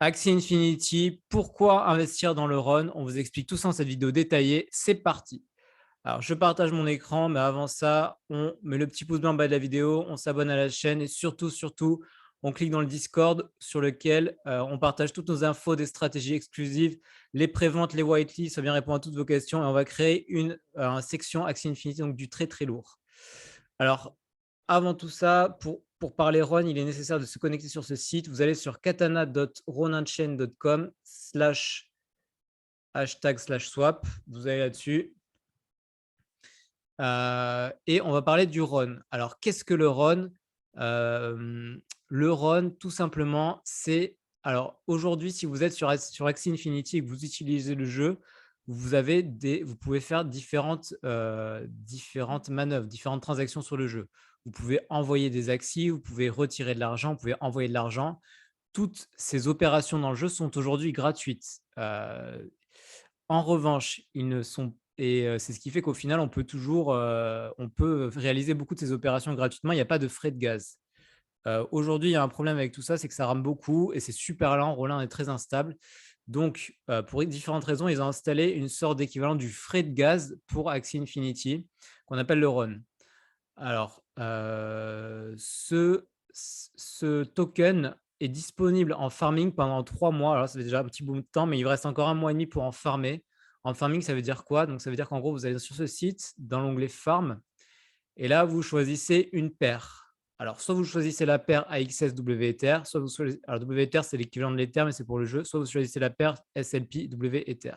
Axie Infinity, pourquoi investir dans le RON? On vous explique tout ça dans cette vidéo détaillée. C'est parti. Alors, je partage mon écran, mais avant ça, on met le petit pouce bleu en bas de la vidéo, on s'abonne à la chaîne et surtout, on clique dans le Discord sur lequel on partage toutes nos infos, des stratégies exclusives, les préventes, les whitelists, ça vient répondre à toutes vos questions et on va créer une section Axie Infinity, donc du très très lourd. Alors, avant tout ça, pour parler Ron, il est nécessaire de se connecter sur ce site. Vous allez sur katana.roninchain.com/#/swap. Vous allez là-dessus. Et on va parler du Ron. Alors, qu'est-ce que le Ron? Le Ron, tout simplement, c'est… Alors, aujourd'hui, si vous êtes sur Axie Infinity et que vous utilisez le jeu, vous pouvez faire différentes manœuvres, différentes transactions sur le jeu. Vous pouvez envoyer des Axies, vous pouvez retirer de l'argent, vous pouvez envoyer de l'argent. Toutes ces opérations dans le jeu sont aujourd'hui gratuites. En revanche, ils ne sont et c'est ce qui fait qu'au final, on peut réaliser beaucoup de ces opérations gratuitement. Il n'y a pas de frais de gaz. Aujourd'hui, il y a un problème avec tout ça, c'est que ça rame beaucoup et c'est super lent. Rollin est très instable. Donc, pour différentes raisons, ils ont installé une sorte d'équivalent du frais de gaz pour Axie Infinity qu'on appelle le RON. Alors, ce token est disponible en farming pendant 3 mois. Alors, ça fait déjà un petit bout de temps, mais il vous reste encore 1 mois et demi pour en farmer. En farming, ça veut dire quoi? Donc, ça veut dire qu'en gros, vous allez sur ce site, dans l'onglet farm, et là, vous choisissez une paire. Alors, soit vous choisissez la paire AXS WEther, soit vous choisissez… Alors, WEther, c'est l'équivalent de l'Ether, mais c'est pour le jeu. Soit vous choisissez la paire SLP WEther.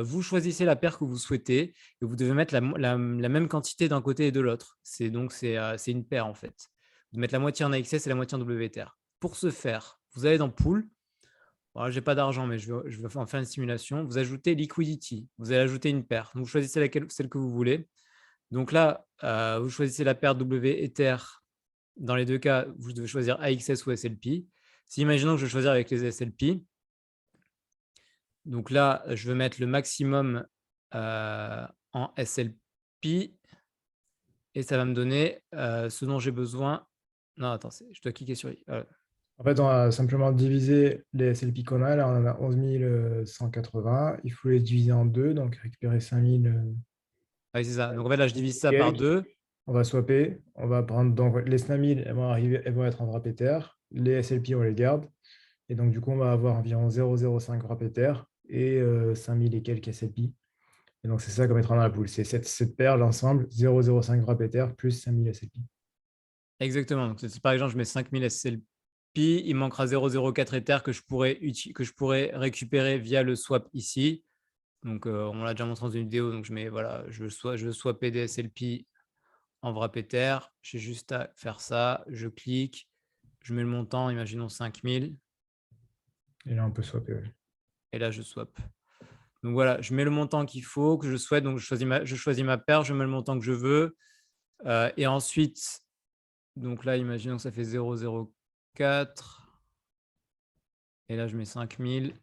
Vous choisissez la paire que vous souhaitez et vous devez mettre la même quantité d'un côté et de l'autre. C'est une paire, en fait. Vous mettez la moitié en AXS et la moitié en WEther. Pour ce faire, vous allez dans Pool. Voilà, je n'ai pas d'argent, mais je vais en faire une simulation. Vous ajoutez Liquidity. Vous allez ajouter une paire. Donc, vous choisissez celle que vous voulez. Donc là, vous choisissez la paire WEther. Dans les deux cas, vous devez choisir AXS ou SLP. Si imaginons que je vais choisir avec les SLP, donc là, je veux mettre le maximum en SLP et ça va me donner ce dont j'ai besoin. Non, attends, je dois cliquer sur… En fait, on va simplement diviser les SLP qu'on a. Là, on en a 11 180. Il faut les diviser en deux, donc récupérer 5000 Ah oui, c'est ça. Donc en fait, là, je divise ça par quelques. 2. On va swapper. On va prendre donc les 5000, elles vont être en wrap Ether. Les SLP, on les garde. Et donc, du coup, on va avoir environ 0,05 wrap Ether et 5000 et quelques SLP. Et donc, c'est ça qu'on mettra dans la pool. C'est cette paire, l'ensemble, 0,05 wrap Ether plus 5000 SLP. Exactement. Donc, par exemple, je mets 5000 SLP. Il me manquera 0,04 Ether que je pourrais récupérer via le swap ici. Donc, on l'a déjà montré dans une vidéo. Donc, je veux swapper des SLP en wrap Ether. J'ai juste à faire ça. Je clique. Je mets le montant, imaginons 5000. Et là, on peut swapper. Ouais. Et là, je swap. Donc voilà, je mets le montant qu'il faut, que je souhaite. Donc, je choisis ma paire, je mets le montant que je veux. Et ensuite, donc là, imaginons que ça fait 0,04. Et là, je mets 5000.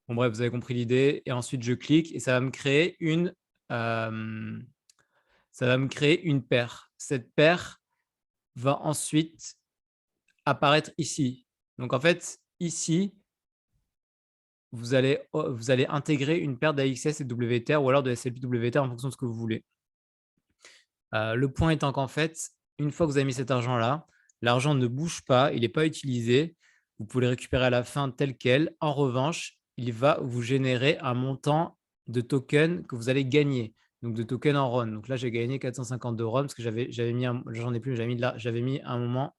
Bon, bref, vous avez compris l'idée. Et ensuite, je clique et ça va me créer une paire. Cette paire va ensuite apparaître ici. Donc, en fait, ici, vous allez intégrer une paire d'AXS et WTR ou alors de SLP WTR en fonction de ce que vous voulez. Le point étant qu'en fait, une fois que vous avez mis cet argent-là, l'argent ne bouge pas, il n'est pas utilisé. Vous pouvez le récupérer à la fin tel quel. En revanche, il va vous générer un montant de tokens que vous allez gagner. Donc de tokens en RON. Donc là, j'ai gagné 450 de RON parce que j'avais mis j'en ai plus, j'avais mis un moment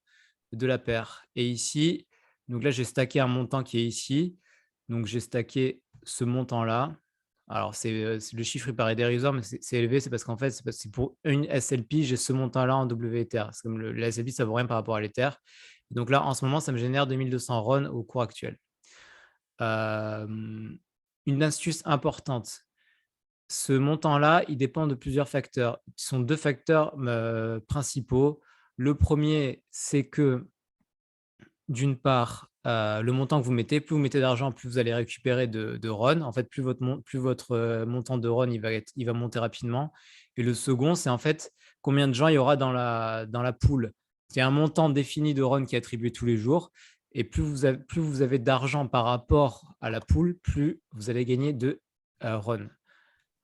de la paire. Et ici, donc là, j'ai stacké un montant qui est ici. Donc j'ai stacké ce montant-là. Alors, le chiffre, il paraît dérisoire, mais c'est élevé. C'est parce qu'en fait, c'est pour une SLP, j'ai ce montant-là en WEther. C'est comme la SLP, ça ne vaut rien par rapport à l'Ether. Donc là, en ce moment, ça me génère 2200 RON au cours actuel. Une astuce importante. Ce montant-là, il dépend de plusieurs facteurs. Ce sont deux facteurs principaux. Le premier, c'est que, d'une part, le montant que vous mettez, plus vous mettez d'argent, plus vous allez récupérer de RON. En fait, plus votre montant de RON il va monter rapidement. Et le second, c'est en fait combien de gens il y aura dans la pool. C'est un montant défini de RON qui est attribué tous les jours. Et plus vous avez d'argent par rapport à la pool, plus vous allez gagner de run.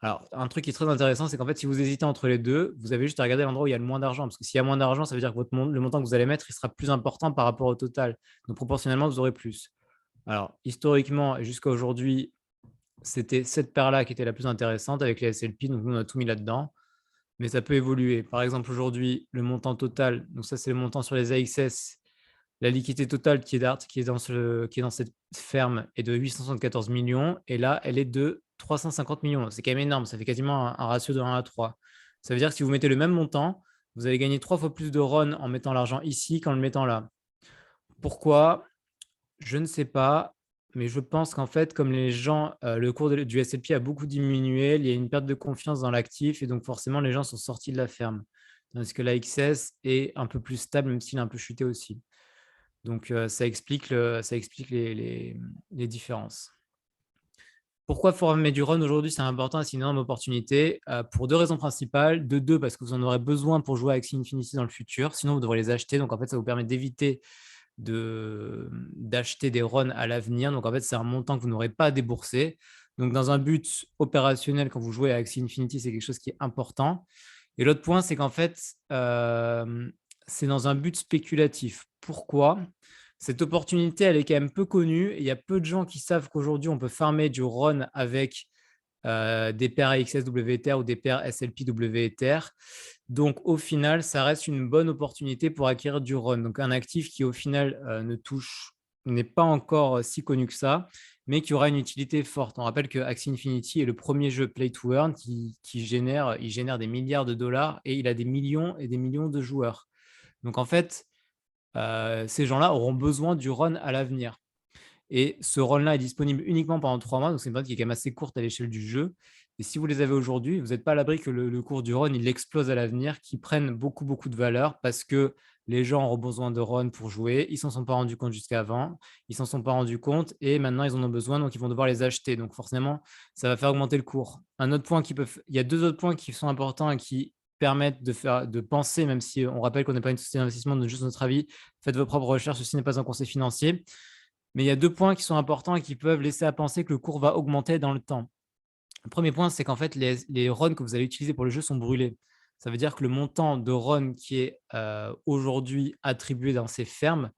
Alors, un truc qui est très intéressant, c'est qu'en fait, si vous hésitez entre les deux, vous avez juste à regarder l'endroit où il y a le moins d'argent. Parce que s'il y a moins d'argent, ça veut dire que le montant que vous allez mettre, il sera plus important par rapport au total. Donc, proportionnellement, vous aurez plus. Alors, historiquement et jusqu'à aujourd'hui, c'était cette paire-là qui était la plus intéressante avec les SLP. Donc, nous, on a tout mis là-dedans. Mais ça peut évoluer. Par exemple, aujourd'hui, le montant total, donc ça, c'est le montant sur les AXS. La liquidité totale qui est dans cette ferme est de 874 millions. Et là, elle est de 350 millions. C'est quand même énorme. Ça fait quasiment un ratio de 1 à 3. Ça veut dire que si vous mettez le même montant, vous allez gagner 3 fois plus de RON en mettant l'argent ici qu'en le mettant là. Pourquoi? Je ne sais pas, mais je pense qu'en fait, comme les gens, le cours du S&P a beaucoup diminué, il y a une perte de confiance dans l'actif et donc forcément, les gens sont sortis de la ferme. Tandis que l'AXS est un peu plus stable, même s'il a un peu chuté aussi. Donc, ça explique les différences. Pourquoi former du run aujourd'hui, c'est important et c'est une énorme opportunité pour deux raisons principales. De deux, parce que vous en aurez besoin pour jouer avec Axie Infinity dans le futur. Sinon, vous devrez les acheter. Donc, en fait, ça vous permet d'éviter d'acheter des runs à l'avenir. Donc, en fait, c'est un montant que vous n'aurez pas déboursé. Donc, dans un but opérationnel, quand vous jouez à Axie Infinity, c'est quelque chose qui est important. Et l'autre point, c'est qu'en fait, c'est dans un but spéculatif. Pourquoi? Cette opportunité, elle est quand même peu connue. Et il y a peu de gens qui savent qu'aujourd'hui, on peut farmer du run avec des paires AXS WTR ou des paires SLP WTR. Donc, au final, ça reste une bonne opportunité pour acquérir du run. Donc, un actif qui, au final, n'est pas encore si connu que ça, mais qui aura une utilité forte. On rappelle que Axie Infinity est le premier jeu Play to Earn qui génère des milliards de dollars et il a des millions et des millions de joueurs. Donc, en fait, ces gens-là auront besoin du run à l'avenir. Et ce run-là est disponible uniquement pendant 3 mois, donc c'est une période qui est quand même assez courte à l'échelle du jeu. Et si vous les avez aujourd'hui, vous n'êtes pas à l'abri que le cours du run il explose à l'avenir, qu'il prenne beaucoup, beaucoup de valeur parce que les gens auront besoin de run pour jouer. Ils ne s'en sont pas rendus compte jusqu'avant, ils ne s'en sont pas rendus compte et maintenant ils en ont besoin, donc ils vont devoir les acheter. Donc forcément, ça va faire augmenter le cours. Il y a deux autres points qui sont importants et qui permettent de penser, même si on rappelle qu'on n'est pas une société d'investissement, de juste notre avis, faites vos propres recherches, ceci n'est pas un conseil financier. Mais il y a deux points qui sont importants et qui peuvent laisser à penser que le cours va augmenter dans le temps. Le premier point, c'est qu'en fait, les runs que vous allez utiliser pour le jeu sont brûlés. Ça veut dire que le montant de run qui est aujourd'hui attribué dans ces fermes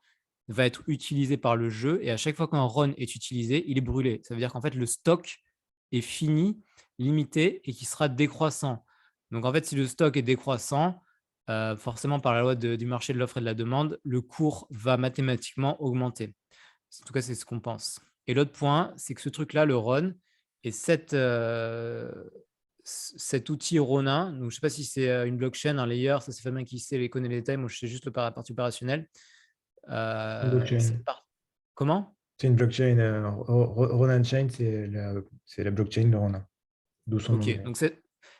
va être utilisé par le jeu. Et à chaque fois qu'un run est utilisé, il est brûlé. Ça veut dire qu'en fait, le stock est fini, limité et qui sera décroissant. Donc, en fait, si le stock est décroissant, forcément, par la loi du marché de l'offre et de la demande, le cours va mathématiquement augmenter. En tout cas, c'est ce qu'on pense. Et l'autre point, c'est que ce truc-là, le RON, et cet outil Ronin, donc je ne sais pas si c'est une blockchain, un layer, ça c'est Fabien qui sait, les connaît les détails, moi je sais juste la partie opérationnelle. Une blockchain. Comment? C'est une blockchain. Ronin Chain, c'est la blockchain de Ronin. D'où son nom Ok, d'ailleurs. donc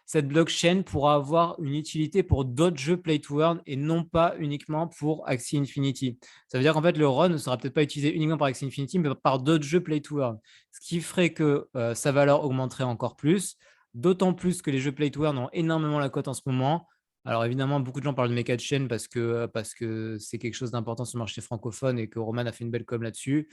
cette blockchain pourra avoir une utilité pour d'autres jeux Play to Earn et non pas uniquement pour Axie Infinity. Ça veut dire qu'en fait, le RON ne sera peut-être pas utilisé uniquement par Axie Infinity, mais par d'autres jeux Play to Earn. Ce qui ferait que sa valeur augmenterait encore plus, d'autant plus que les jeux Play to Earn ont énormément la cote en ce moment. Alors évidemment, beaucoup de gens parlent de Mecha Chain parce que c'est quelque chose d'important sur le marché francophone et que Roman a fait une belle com là-dessus.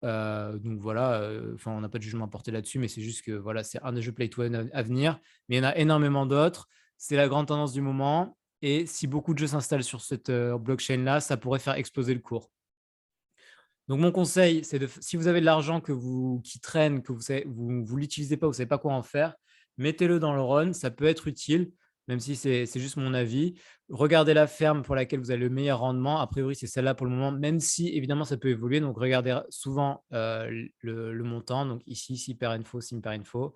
Donc voilà, on n'a pas de jugement à porter là-dessus, mais c'est juste que voilà, c'est un des jeux Play to Earn à venir. Mais il y en a énormément d'autres. C'est la grande tendance du moment. Et si beaucoup de jeux s'installent sur cette blockchain-là, ça pourrait faire exploser le cours. Donc mon conseil, c'est si vous avez de l'argent qui traîne, que vous l'utilisez pas, vous ne savez pas quoi en faire, mettez-le dans le run, ça peut être utile, même si c'est juste mon avis. Regardez la ferme pour laquelle vous avez le meilleur rendement. A priori, c'est celle-là pour le moment, même si évidemment ça peut évoluer. Donc regardez souvent le montant. Donc ici, Simper Info, Simper Info.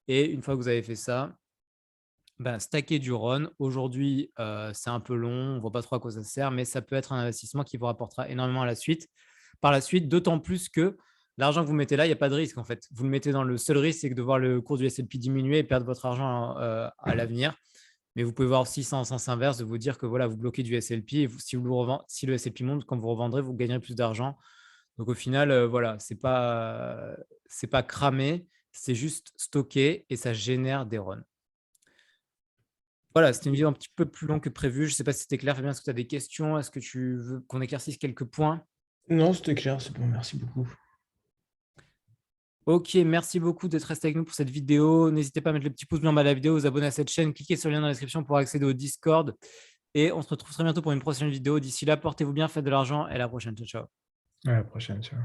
Et une fois que vous avez fait ça, stacker du RON. Aujourd'hui, c'est un peu long, on ne voit pas trop à quoi ça sert, mais ça peut être un investissement qui vous rapportera énormément par la suite, d'autant plus que l'argent que vous mettez là, il n'y a pas de risque en fait. Vous le mettez dans le seul risque, c'est de voir le cours du S&P diminuer et perdre votre argent à l'avenir. Mais vous pouvez voir aussi en sens inverse, de vous dire que voilà, vous bloquez du S&P et si le S&P monte, quand vous revendrez, vous gagnerez plus d'argent. Donc au final, voilà, c'est pas cramé, c'est juste stocké et ça génère des RON. Voilà, c'était une vidéo un petit peu plus longue que prévu. Je ne sais pas si c'était clair, Fabien. Est-ce que tu as des questions? Est-ce que tu veux qu'on éclaircisse quelques points? Non, c'était clair, c'est bon, merci beaucoup. Ok, merci beaucoup d'être resté avec nous pour cette vidéo. N'hésitez pas à mettre le petit pouce bleu en bas de la vidéo, vous abonner à cette chaîne, cliquez sur le lien dans la description pour accéder au Discord. Et on se retrouve très bientôt pour une prochaine vidéo. D'ici là, portez-vous bien, faites de l'argent et à la prochaine. Ciao, ciao. À la prochaine, ciao.